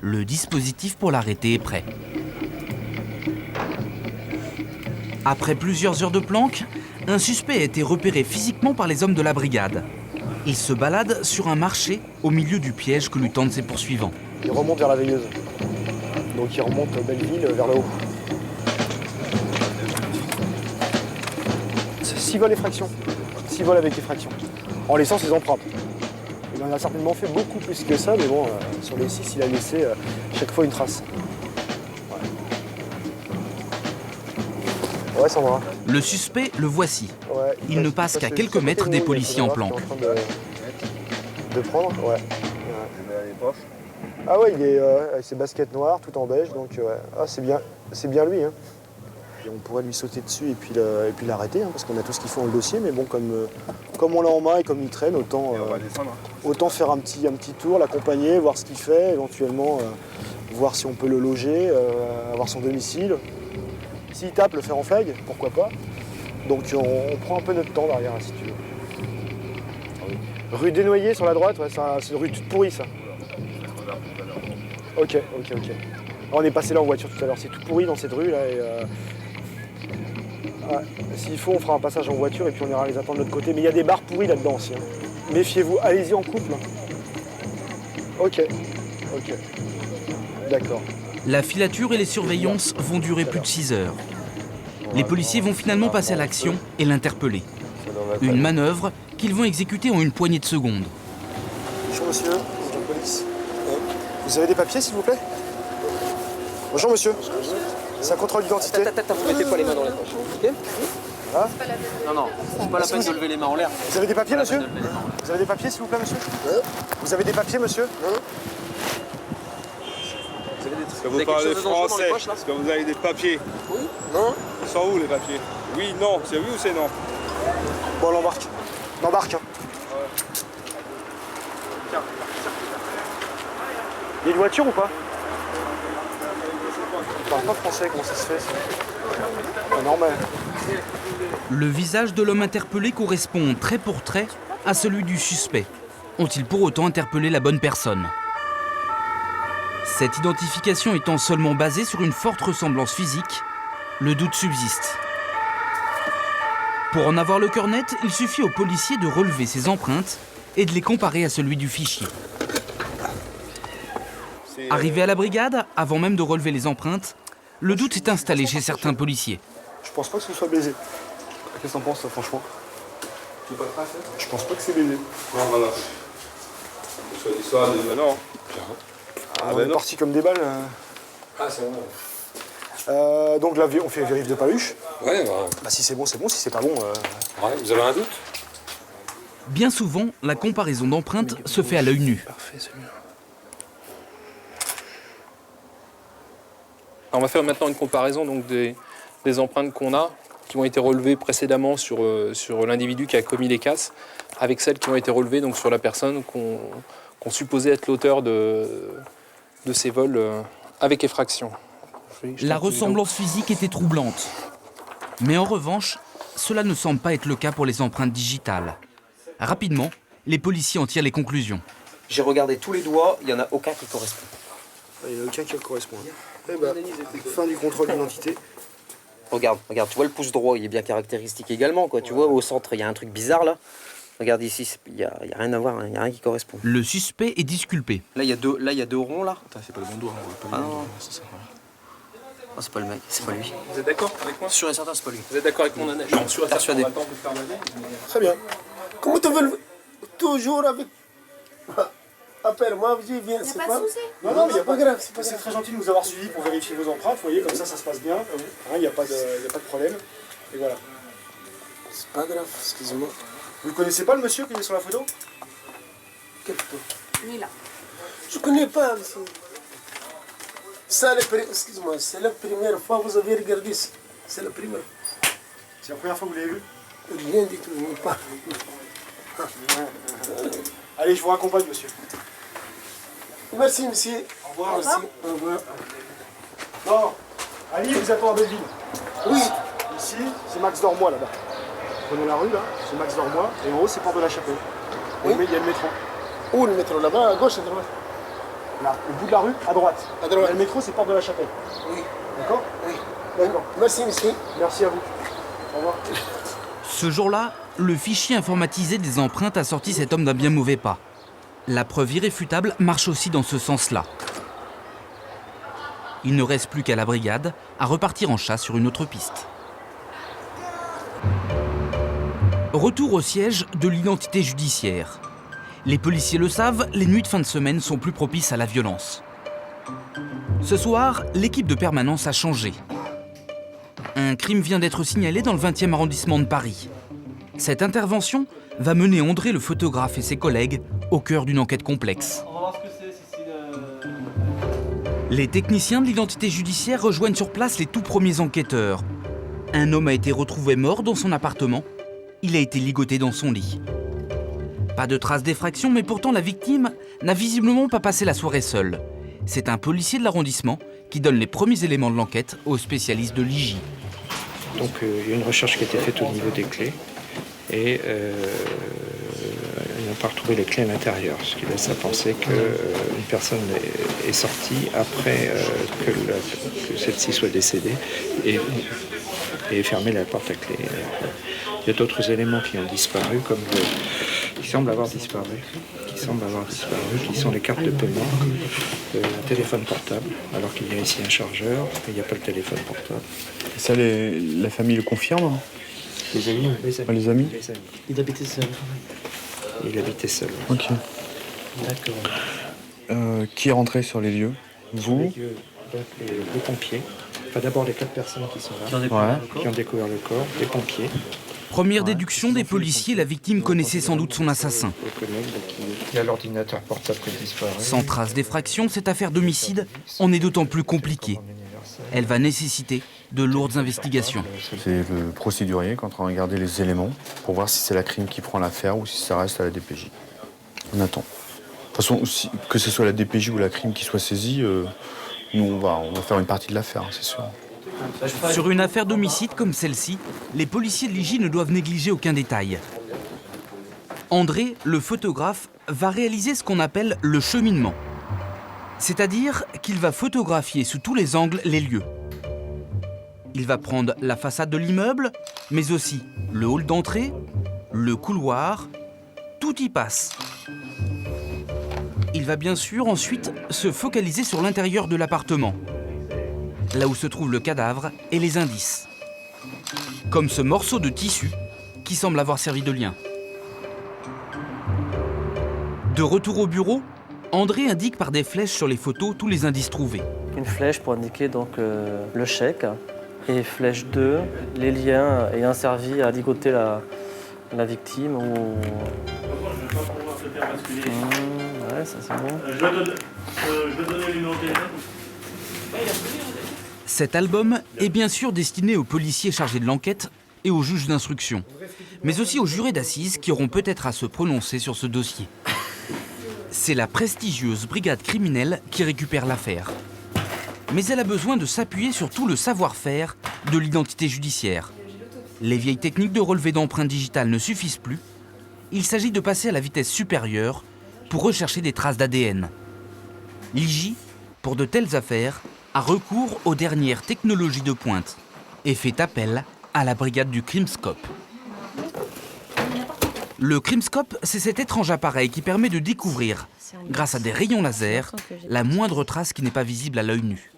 Le dispositif pour l'arrêter est prêt. Après plusieurs heures de planque, un suspect a été repéré physiquement par les hommes de la brigade. Il se balade sur un marché au milieu du piège que lui tendent ses poursuivants. Il remonte vers la veilleuse. Donc il remonte Belleville vers le haut. 6 vols effraction. 6 vols avec effraction, en laissant ses empreintes. Il en a certainement fait beaucoup plus que ça, mais bon, sur les 6, il a laissé chaque fois une trace. Ouais, Sandra. Le suspect, le voici. Ouais, Il ne passe qu'à quelques mètres des policiers en planque. De prendre, ouais. Ah ouais, il est avec ses baskets noires, tout en beige, donc ouais. Ah, c'est bien lui. Hein. Et on pourrait lui sauter dessus et puis l'arrêter, hein, parce qu'on a tout ce qu'il faut dans le dossier, mais bon, comme on l'a en main et comme il traîne, autant faire un petit tour, l'accompagner, voir ce qu'il fait, éventuellement voir si on peut le loger, avoir son domicile. S'il tape, le faire en flag, pourquoi pas. Donc on prend un peu notre temps derrière, si tu veux. Rue Desnoyers sur la droite, ouais, c'est une rue toute pourrie, ça. Ok. On est passé là en voiture tout à l'heure, c'est tout pourri dans cette rue là. S'il faut, on fera un passage en voiture et puis on ira les attendre de l'autre côté. Mais il y a des bars pourris là-dedans aussi. Hein. Méfiez-vous, allez-y en couple. Ok. D'accord. La filature et les surveillances vont durer plus de 6 heures. Les policiers vont finalement passer à l'action et l'interpeller. Une manœuvre qu'ils vont exécuter en une poignée de secondes. Bonjour monsieur, bonjour police. Vous avez des papiers s'il vous plaît? Bonjour monsieur. C'est un contrôle d'identité. Vous mettez pas les mains dans les poches. Ok? Ah. Non, c'est pas la peine de lever les mains en l'air. Vous avez des papiers monsieur? Vous avez des papiers s'il vous plaît monsieur? Vous avez des papiers monsieur? Est-ce que vous parlez français? Est-ce que vous avez des papiers? Oui. Non. Ils sont où les papiers? Oui, non. C'est oui ou c'est non? Bon, on l'embarque. On embarque. Hein. Il y a une voiture ou pas? On parle pas français, comment ça se fait ça? Pas normal. Le visage de l'homme interpellé correspond trait pour trait à celui du suspect. Ont-ils pour autant interpellé la bonne personne? Cette identification étant seulement basée sur une forte ressemblance physique, le doute subsiste. Pour en avoir le cœur net, il suffit aux policiers de relever ses empreintes et de les comparer à celui du fichier. Arrivé à la brigade, avant même de relever les empreintes, le doute s'est installé chez certains policiers. Je pense pas que ce soit baisé. Qu'est-ce que t'en penses, toi, franchement? Je pense pas que c'est baisé. Non, voilà. Soit l'histoire de... Non. On est parti comme des balles. Ah, c'est bon. Donc là, on fait vérif de paluche. Ouais. Bah, si c'est bon, c'est bon. Si c'est pas bon... Ouais, vous avez un doute? Bien souvent, la comparaison d'empreintes se fait à l'œil nu. Parfait, c'est mieux. On va faire maintenant une comparaison donc, des empreintes qu'on a, qui ont été relevées précédemment sur l'individu qui a commis les casses, avec celles qui ont été relevées donc, sur la personne qu'on supposait être l'auteur de ces vols avec effraction. La ressemblance physique était troublante. Mais en revanche, cela ne semble pas être le cas pour les empreintes digitales. Rapidement, les policiers en tirent les conclusions. J'ai regardé tous les doigts, il n'y en a aucun qui correspond. Il n'y en a aucun qui correspond. Eh ben, fin du contrôle d'identité. Regarde, tu vois le pouce droit, il est bien caractéristique également, quoi. Tu vois, au centre, il y a un truc bizarre, là. Regarde ici, il n'y a rien à voir, il n'y a rien qui correspond. Le suspect est disculpé. Là, il y a deux ronds, là. Attends, c'est pas le bon doigt. Ah non. Oh, c'est pas le mec, c'est pas lui. Vous êtes d'accord avec moi? Sûr et certain, c'est pas lui. Vous êtes d'accord avec mon analyse? J'en suis persuadé. Très bien. Comment tu veux toujours avec... Appelle moi, je viens, c'est pas... Non, mais il n'y a pas grave. C'est très gentil de nous avoir suivis pour vérifier vos empreintes. Vous voyez, comme ça se passe bien. Il n'y a pas de problème. Et voilà. C'est pas grave, excusez-moi. Vous ne connaissez pas le monsieur qui est sur la photo? Quelle photo? Lui là. Je connais pas, monsieur. Ça, excuse-moi, c'est la première fois que vous avez regardé ça. C'est la première. C'est la première fois que vous l'avez vu? Rien du tout, non pas. Allez, je vous raccompagne, monsieur. Merci, monsieur. Au revoir. Merci. Au revoir. Bon, Ali vous attend à Belleville. Oui. Ici, c'est Max Dormois, là-bas. Prenez la rue, là, c'est Max Dormois. Et en haut, c'est Porte de la Chapelle. Oui. Il y a le métro. Où le métro? Là-bas, à gauche, à droite? Là, au bout de la rue, à droite. À droite. Et le métro, c'est Porte de la Chapelle. Oui. D'accord? Oui. D'accord. Merci, monsieur. Merci à vous. Au revoir. Ce jour-là, le fichier informatisé des empreintes a sorti cet homme d'un bien mauvais pas. La preuve irréfutable marche aussi dans ce sens-là. Il ne reste plus qu'à la brigade à repartir en chasse sur une autre piste. Retour au siège de l'identité judiciaire. Les policiers le savent, les nuits de fin de semaine sont plus propices à la violence. Ce soir, l'équipe de permanence a changé. Un crime vient d'être signalé dans le 20e arrondissement de Paris. Cette intervention va mener André le photographe et ses collègues au cœur d'une enquête complexe. On va voir ce que c'est, Les techniciens de l'identité judiciaire rejoignent sur place les tout premiers enquêteurs. Un homme a été retrouvé mort dans son appartement. Il a été ligoté dans son lit. Pas de traces d'effraction, mais pourtant la victime n'a visiblement pas passé la soirée seule. C'est un policier de l'arrondissement qui donne les premiers éléments de l'enquête aux spécialistes de l'IJ. Donc il y a une recherche qui a été faite au niveau des clés et ils n'ont pas retrouvé les clés à l'intérieur, ce qui laisse à penser qu'une personne est sortie après que celle-ci soit décédée et fermé la porte à clé. Il y a d'autres éléments qui ont disparu, qui semblent avoir disparu, qui sont les cartes de paiement, un téléphone portable, alors qu'il y a ici un chargeur, mais il n'y a pas le téléphone portable. Et ça, la famille le confirme? Les amis, Les amis? Il habitait seul. Il habitait seul. Ok. D'accord. Qui est rentré sur les lieux? Vous? Donc les pompiers. Enfin, d'abord les 4 personnes qui sont là, qui ont découvert le corps, les pompiers. Première déduction des policiers, la victime connaissait sans doute son assassin. Il y a l'ordinateur portable qui disparaît. Sans trace d'effraction, cette affaire d'homicide en est d'autant plus compliquée. Elle va nécessiter de lourdes investigations. C'est le procédurier qui est en train de regarder les éléments pour voir si c'est la crime qui prend l'affaire ou si ça reste à la DPJ. On attend. De toute façon, que ce soit la DPJ ou la crime qui soit saisie, nous on va faire une partie de l'affaire, c'est sûr. Sur une affaire d'homicide comme celle-ci, les policiers de l'IJ ne doivent négliger aucun détail. André, le photographe, va réaliser ce qu'on appelle le cheminement. C'est-à-dire qu'il va photographier sous tous les angles les lieux. Il va prendre la façade de l'immeuble, mais aussi le hall d'entrée, le couloir, tout y passe. Il va bien sûr ensuite se focaliser sur l'intérieur de l'appartement, là où se trouve le cadavre et les indices. Comme ce morceau de tissu qui semble avoir servi de lien. De retour au bureau, André indique par des flèches sur les photos tous les indices trouvés. Une flèche pour indiquer donc le chèque et flèche 2, les liens ayant servi à ligoter la victime ou... ouais, ça c'est bon. Je vais donner le numéro de téléphone. Cet album est bien sûr destiné aux policiers chargés de l'enquête et aux juges d'instruction, mais aussi aux jurés d'assises qui auront peut-être à se prononcer sur ce dossier. C'est la prestigieuse brigade criminelle qui récupère l'affaire. Mais elle a besoin de s'appuyer sur tout le savoir-faire de l'identité judiciaire. Les vieilles techniques de relevé d'empreintes digitales ne suffisent plus. Il s'agit de passer à la vitesse supérieure pour rechercher des traces d'ADN. L'IJ, pour de telles affaires, a recours aux dernières technologies de pointe et fait appel à la brigade du Crimscope. Le Crimscope, c'est cet étrange appareil qui permet de découvrir, grâce à des rayons laser, la moindre trace qui n'est pas visible à l'œil nu.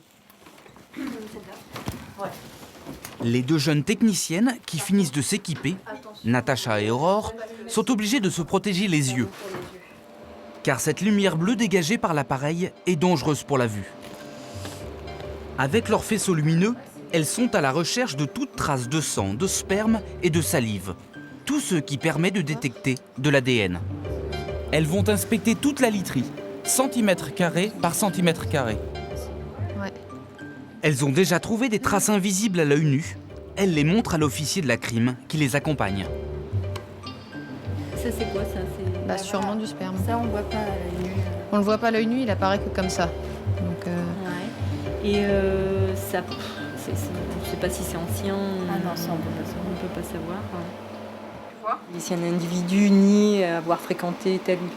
Les deux jeunes techniciennes qui finissent de s'équiper, Natacha et Aurore, sont obligées de se protéger les yeux. Car cette lumière bleue dégagée par l'appareil est dangereuse pour la vue. Avec leurs faisceaux lumineux, elles sont à la recherche de toute trace de sang, de sperme et de salive. Tout ce qui permet de détecter de l'ADN. Elles vont inspecter toute la literie, centimètre carré par centimètre carré. Ouais. Elles ont déjà trouvé des traces invisibles à l'œil nu. Elles les montrent à l'officier de la crime qui les accompagne. Ça c'est quoi ça? Bah, sûrement du sperme. Ça on voit pas à l'œil nu. On le voit pas à l'œil nu, il apparaît que comme ça. Donc, Ouais. Et ça, je sais pas si c'est ancien. Ah non, ça on peut pas savoir. Et si un individu nie avoir fréquenté tel ou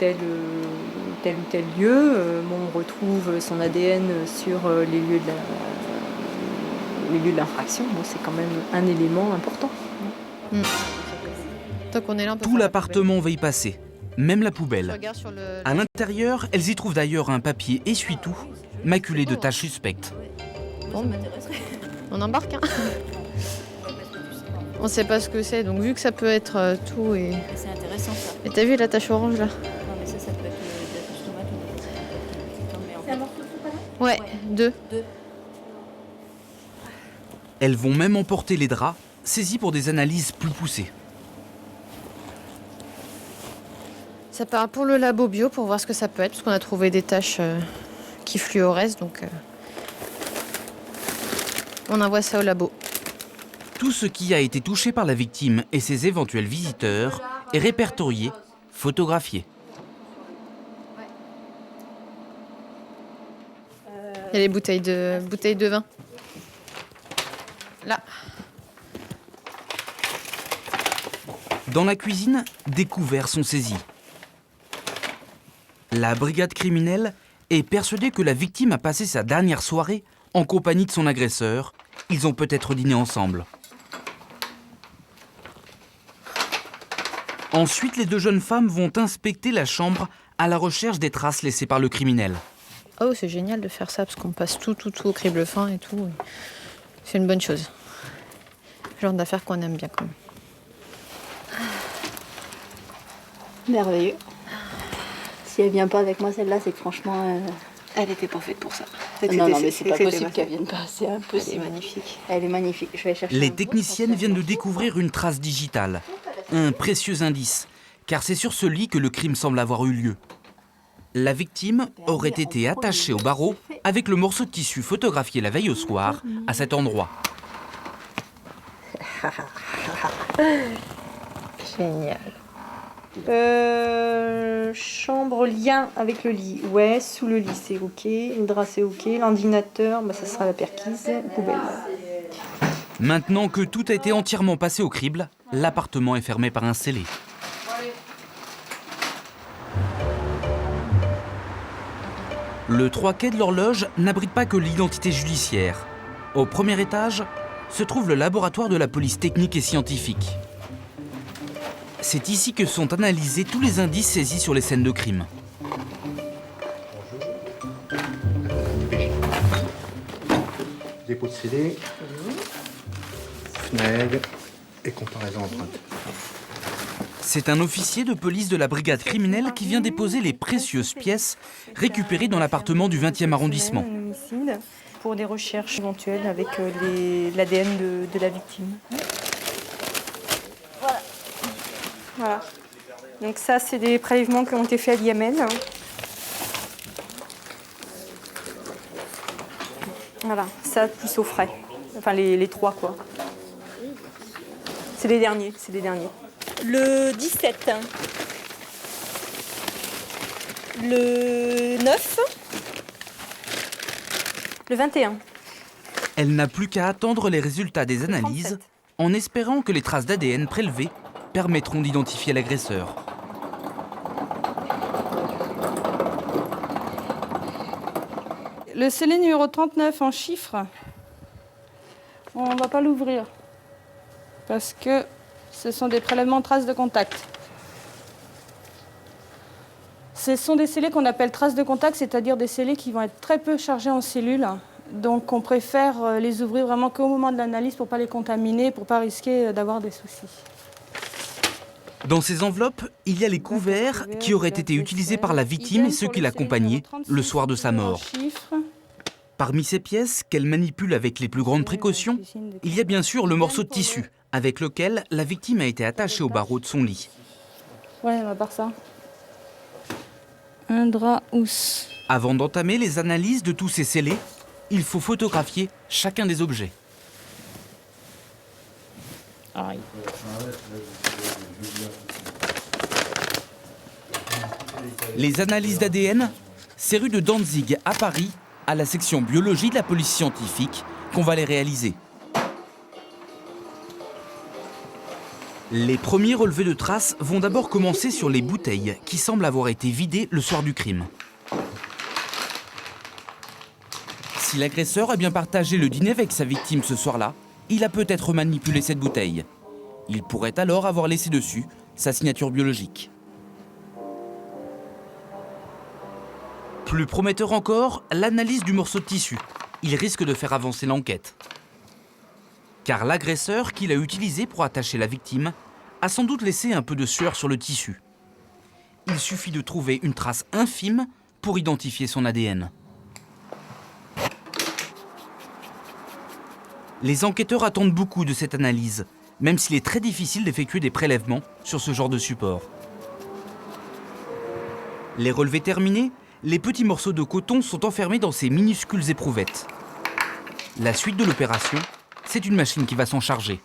tel lieu, on retrouve son ADN sur les lieux de l'infraction. Bon, c'est quand même un élément important. Tout l'appartement va y passer, même la poubelle. À l'intérieur, elles y trouvent d'ailleurs un papier essuie-tout, maculé de taches suspectes. Bon, on embarque. Hein. On sait pas ce que c'est, donc vu que ça peut être tout et... C'est intéressant ça. Et t'as vu la tache orange là? Non mais ça peut être de la sauce tomate ou C'est un morceau de soupe à l'ail? Ouais, 2. Elles vont même emporter les draps, saisis pour des analyses plus poussées. Ça part pour le labo bio pour voir ce que ça peut être, parce qu'on a trouvé des taches qui fluorescent, donc on envoie ça au labo. Tout ce qui a été touché par la victime et ses éventuels visiteurs est répertorié, photographié. Il y a les bouteilles de vin. Là. Dans la cuisine, des couverts sont saisis. La brigade criminelle est persuadée que la victime a passé sa dernière soirée en compagnie de son agresseur. Ils ont peut-être dîné ensemble. Ensuite, les deux jeunes femmes vont inspecter la chambre à la recherche des traces laissées par le criminel. Oh, c'est génial de faire ça, parce qu'on passe tout au crible fin et tout. C'est une bonne chose. Genre d'affaires qu'on aime bien quand même. Merveilleux. Si elle vient pas avec moi celle-là, c'est que franchement... Elle était pas faite pour ça. Non, mais c'est pas possible qu'elle vienne pas, c'est impossible. Elle est magnifique. Elle est magnifique, je vais aller chercher. Les techniciennes viennent de découvrir une trace digitale, un précieux indice, car c'est sur ce lit que le crime semble avoir eu lieu. La victime aurait été attachée au barreau avec le morceau de tissu photographié la veille au soir à cet endroit. Génial. Chambre, lien avec le lit. Ouais, sous le lit, c'est ok. Le drap, c'est ok. L'ordinateur, ça sera la perquise. Poubelle. Maintenant que tout a été entièrement passé au crible, l'appartement est fermé par un scellé. Le 3 quai de l'horloge n'abrite pas que l'identité judiciaire. Au premier étage se trouve le laboratoire de la police technique et scientifique. C'est ici que sont analysés tous les indices saisis sur les scènes de crime. Dépôt de CD, FNEG et comparaison empreinte. C'est un officier de police de la brigade criminelle qui vient déposer les précieuses pièces récupérées dans l'appartement du 20e arrondissement. Pour des recherches éventuelles avec l'ADN de la victime. Voilà. Donc ça, c'est des prélèvements qui ont été faits à l'IMN. Voilà, ça plus au frais. Enfin, les 3, quoi. C'est les derniers, Le 17. Le 9. Le 21. Elle n'a plus qu'à attendre les résultats des analyses en espérant que les traces d'ADN prélevées permettront d'identifier l'agresseur. Le scellé numéro 39 en chiffres, on ne va pas l'ouvrir parce que ce sont des prélèvements de traces de contact. Ce sont des scellés qu'on appelle traces de contact, c'est-à-dire des scellés qui vont être très peu chargés en cellules. Donc on préfère les ouvrir vraiment qu'au moment de l'analyse pour ne pas les contaminer, pour ne pas risquer d'avoir des soucis. Dans ces enveloppes, il y a les couverts qui auraient été utilisés par la victime et ceux qui l'accompagnaient le soir de sa mort. Parmi ces pièces, qu'elle manipule avec les plus grandes précautions, il y a bien sûr le morceau de tissu avec lequel la victime a été attachée au barreau de son lit. Ouais, à part ça. Un drap housse. Avant d'entamer les analyses de tous ces scellés, il faut photographier chacun des objets. Aïe. Les analyses d'ADN, c'est rue de Danzig à Paris, à la section biologie de la police scientifique, qu'on va les réaliser. Les premiers relevés de traces vont d'abord commencer sur les bouteilles qui semblent avoir été vidées le soir du crime. Si l'agresseur a bien partagé le dîner avec sa victime ce soir-là, il a peut-être manipulé cette bouteille. Il pourrait alors avoir laissé dessus sa signature biologique. Plus prometteur encore, l'analyse du morceau de tissu. Il risque de faire avancer l'enquête. Car l'agresseur qu'il a utilisé pour attacher la victime a sans doute laissé un peu de sueur sur le tissu. Il suffit de trouver une trace infime pour identifier son ADN. Les enquêteurs attendent beaucoup de cette analyse, même s'il est très difficile d'effectuer des prélèvements sur ce genre de support. Les relevés terminés, les petits morceaux de coton sont enfermés dans ces minuscules éprouvettes. La suite de l'opération, c'est une machine qui va s'en charger.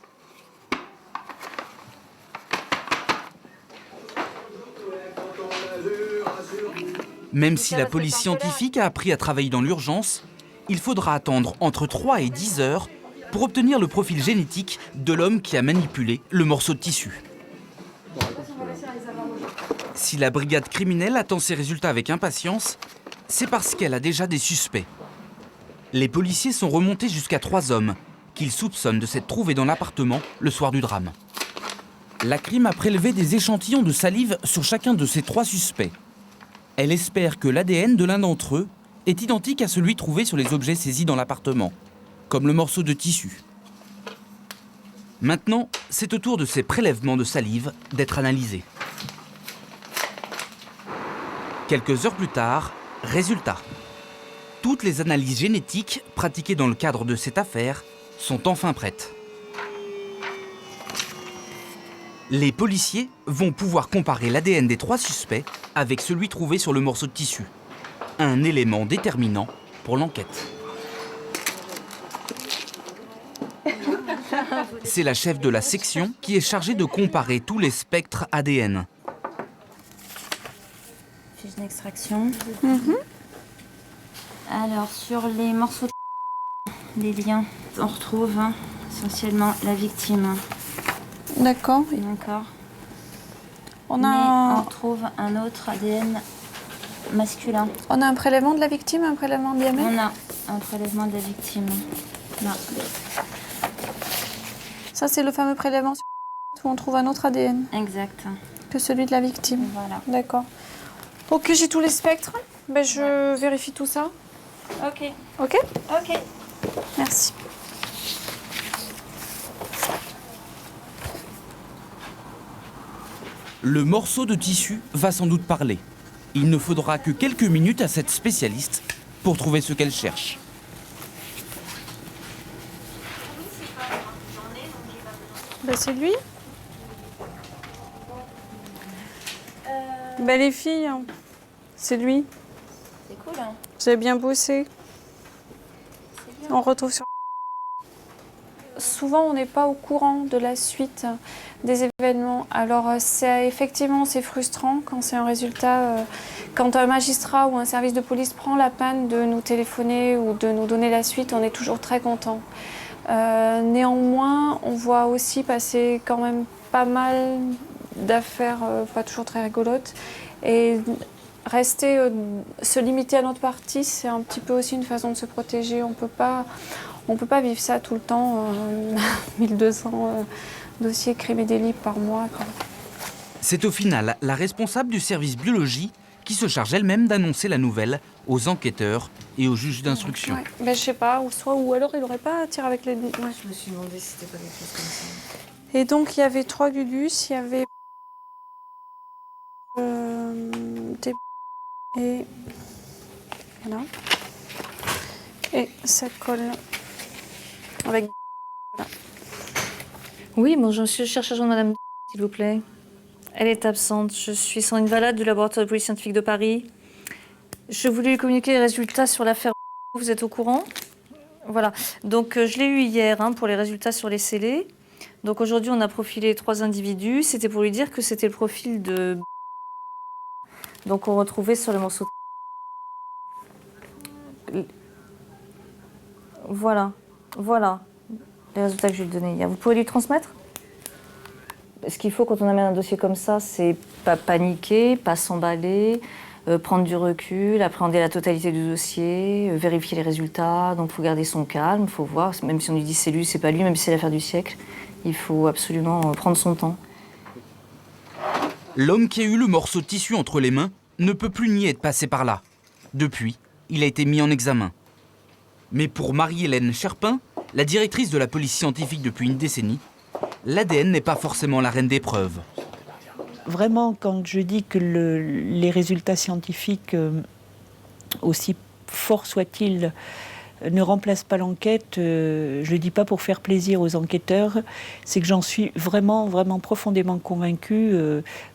Même si la police scientifique a appris à travailler dans l'urgence, il faudra attendre entre 3 et 10 heures pour obtenir le profil génétique de l'homme qui a manipulé le morceau de tissu. Si la brigade criminelle attend ces résultats avec impatience, c'est parce qu'elle a déjà des suspects. Les policiers sont remontés jusqu'à 3 hommes qu'ils soupçonnent de s'être trouvés dans l'appartement le soir du drame. La crime a prélevé des échantillons de salive sur chacun de ces 3 suspects. Elle espère que l'ADN de l'un d'entre eux est identique à celui trouvé sur les objets saisis dans l'appartement, comme le morceau de tissu. Maintenant, c'est au tour de ces prélèvements de salive d'être analysés. Quelques heures plus tard, résultat. Toutes les analyses génétiques pratiquées dans le cadre de cette affaire sont enfin prêtes. Les policiers vont pouvoir comparer l'ADN des 3 suspects avec celui trouvé sur le morceau de tissu. Un élément déterminant pour l'enquête. C'est la chef de la section qui est chargée de comparer tous les spectres ADN. Fiche d'extraction. Alors, sur les morceaux de les liens, on retrouve essentiellement la victime. D'accord. D'accord. On retrouve un autre ADN masculin. On a un prélèvement de la victime, un prélèvement de l'IME? On a un prélèvement de la victime. Là. Ça, c'est le fameux prélèvement où on trouve un autre ADN. Exact. Que celui de la victime. Voilà. D'accord. Ok, j'ai tous les spectres. Ben, je vérifie tout ça. Ok. Ok? Ok. Merci. Le morceau de tissu va sans doute parler. Il ne faudra que quelques minutes à cette spécialiste pour trouver ce qu'elle cherche. Ben, c'est lui. Ben, les filles, hein. C'est lui. C'est cool, hein. Vous avez bien bossé. On retrouve sur... Souvent, on n'est pas au courant de la suite des événements. Alors, effectivement, c'est frustrant quand c'est un résultat... quand un magistrat ou un service de police prend la peine de nous téléphoner ou de nous donner la suite, on est toujours très content. Néanmoins, on voit aussi passer quand même pas mal d'affaires pas toujours très rigolotes. Et se limiter à notre partie, c'est un petit peu aussi une façon de se protéger. On peut pas vivre ça tout le temps, 1200 dossiers crimes et délits par mois. C'est au final la responsable du service biologie qui se charge elle-même d'annoncer la nouvelle aux enquêteurs et aux juges d'instruction. Ouais. Ben, je sais pas, ou alors il n'aurait pas à tirer avec les... Ouais. Je me suis demandé si c'était pas des choses comme ça. Et donc il y avait 3 Gulus, il y avait... Et... Voilà. Et ça colle avec... Voilà. Oui, bon, je cherche à joindre madame, s'il vous plaît. Elle est absente. Je suis Sandrine Valade du laboratoire de police scientifique de Paris. Je voulais lui communiquer les résultats sur l'affaire. Vous êtes au courant? Voilà. Donc, je l'ai eu hier pour les résultats sur les scellés. Donc, aujourd'hui, on a profilé 3 individus. C'était pour lui dire que c'était le profil de... Donc, on retrouvait sur le morceau de... Voilà. Voilà. Les résultats que je lui ai donnés hier. Vous pouvez lui transmettre? Ce qu'il faut quand on amène un dossier comme ça, c'est pas paniquer, pas s'emballer, prendre du recul, appréhender la totalité du dossier, vérifier les résultats. Donc il faut garder son calme, il faut voir, même si on lui dit c'est lui, c'est pas lui, même si c'est l'affaire du siècle, il faut absolument prendre son temps. L'homme qui a eu le morceau de tissu entre les mains ne peut plus nier être passé par là. Depuis, il a été mis en examen. Mais pour Marie-Hélène Cherpin, la directrice de la police scientifique depuis une décennie, l'ADN n'est pas forcément la reine des preuves. Vraiment, quand je dis que les résultats scientifiques, aussi forts soient-ils, ne remplacent pas l'enquête, je ne le dis pas pour faire plaisir aux enquêteurs, c'est que j'en suis vraiment, vraiment profondément convaincue,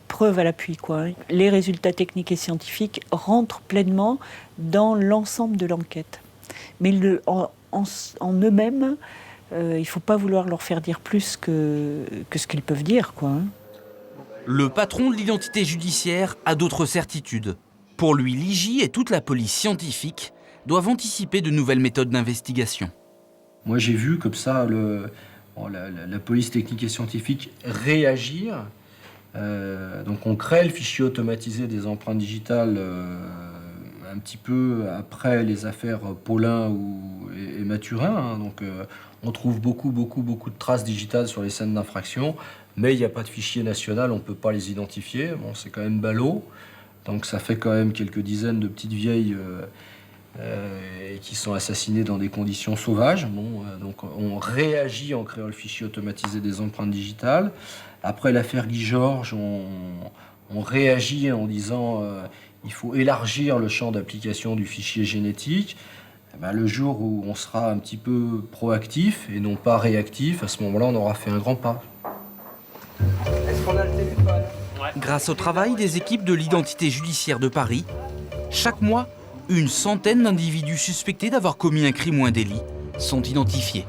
preuve à l'appui, quoi. Les résultats techniques et scientifiques rentrent pleinement dans l'ensemble de l'enquête. Mais en eux-mêmes, il ne faut pas vouloir leur faire dire plus que ce qu'ils peuvent dire, quoi. Le patron de l'identité judiciaire a d'autres certitudes. Pour lui, l'IJ et toute la police scientifique doivent anticiper de nouvelles méthodes d'investigation. Moi, j'ai vu comme ça la police technique et scientifique réagir. Donc on crée le fichier automatisé des empreintes digitales un petit peu après les affaires Paulin et Mathurin. Hein. Donc on trouve beaucoup de traces digitales sur les scènes d'infraction, mais il n'y a pas de fichier national, on ne peut pas les identifier. Bon, c'est quand même ballot. Donc ça fait quand même quelques dizaines de petites vieilles qui sont assassinées dans des conditions sauvages. Bon, donc on réagit en créant le fichier automatisé des empreintes digitales. Après l'affaire Guy Georges, on réagit en disant il faut élargir le champ d'application du fichier génétique. Et ben, le jour où on sera un petit peu proactif et non pas réactif, à ce moment-là, on aura fait un grand pas. Est-ce qu'on a le téléphone ? Grâce au travail des équipes de l'identité judiciaire de Paris, chaque mois, une centaine d'individus suspectés d'avoir commis un crime ou un délit sont identifiés.